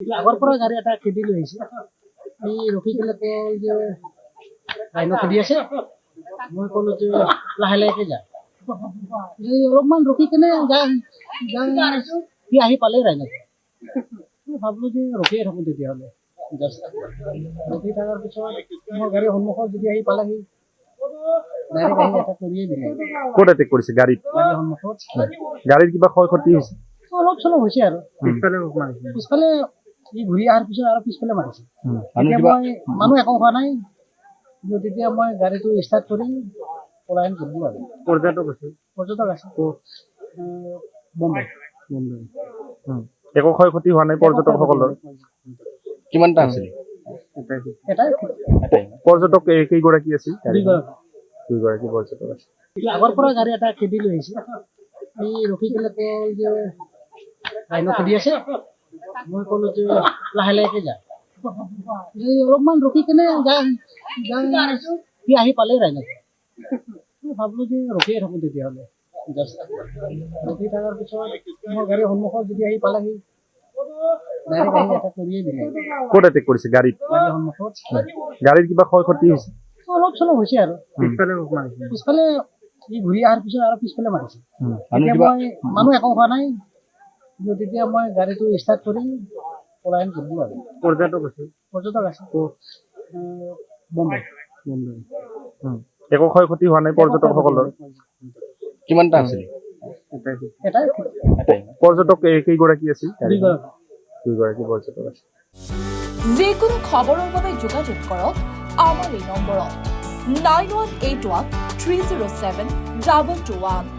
আগৰ পৰা গাড়ী এটা খেদি লৈ আহিছে। এই ৰখি পেলাই কয় যে ৰাইনো খেদি আছে। মই ক'লো যে লাহে লাহেকে যা। এই অলপমান ৰখি কেনে সি আহি পালেই ৰাইনো। ভাবিলো যে ৰখিয়ে থাকোঁ তেতিয়াহ'লে। জাষ্ট ৰখি থকাৰ পিছত মোৰ গাড়ীৰ সন্মুখত যদি আহি পালেহি ডাইৰেক্ট আহি এটা কৰিয়ে দিলে। ক'ত এটেক কৰিছে গাড়ীত? গাড়ীৰ সন্মুখত গাড়ীৰ কিবা ক্ষয় ক্ষতি হৈছে? অলপ চলপ হৈছে আৰু পিছফালে ই ঘূৰি অহাৰ পিছত আৰু পিছফালে মাৰিছে। তেতিয়া মই মানুহ একো হোৱা নাই, কিন্তু তেতিয়া মই গাড়ীটো ষ্টাৰ্ট কৰি পলায়ন কৰিলোঁ আৰু। পৰ্যটক আছে বম্বে। একো ক্ষয় ক্ষতি হোৱা নাই পৰ্যটকসকলৰ? কিমানটা আছিল? এটাই পৰ্যটক কেইগৰাকী আছিল? দুইগৰাকী। দুইগৰাকী পৰ্যটক আছে। আগৰ পৰা গাড়ী এটা খেদি লৈ আহিছে। এই ৰখি পেলাই কয় যে ৰাইনো খেদি আছে। মই ক'লো যে লাহে লাহেকে যা। এই অলপমান ৰখি কেনে সি আহি পালেই ৰাইনো। ভাবিলো যে ৰখিয়ে থাকোঁ তেতিয়াহ'লে। জাষ্ট ৰখি থকাৰ পিছত মোৰ গাড়ীৰ সন্মুখত যদি আহি পালেহি ডাইৰেক্ট আহি এটা কৰিয়ে দিলে। ক'ত এটেক কৰিছে গাড়ীত? গাড়ীৰ সন্মুখত গাড়ীৰ কিবা ক্ষয় ক্ষতি হৈছে? অলপ চলপ হৈছে আৰু। পিছফালে ই ঘূৰি অহাৰ পিছত আৰু পিছফালে মাৰিছে। তেতিয়া মই মানুহ একো হোৱা নাই, কিন্তু তেতিয়া মই গাড়ীটো ষ্টাৰ্ট কৰি পলায়ন কৰিলোঁ আৰু। পৰ্যটক আছে বম্বে। একো ক্ষয় ক্ষতি হোৱা নাই পৰ্যটকসকলৰ? কিমানটা আছিল? এটাই পৰ্যটক কেইগৰাকী আছিল? দুইগৰাকী। দুইগৰাকী পৰ্যটক আছে। যিকোনো খবৰৰ বাবে যোগাযোগ কৰক আমাৰ এই নম্বৰত 9181 307 2221।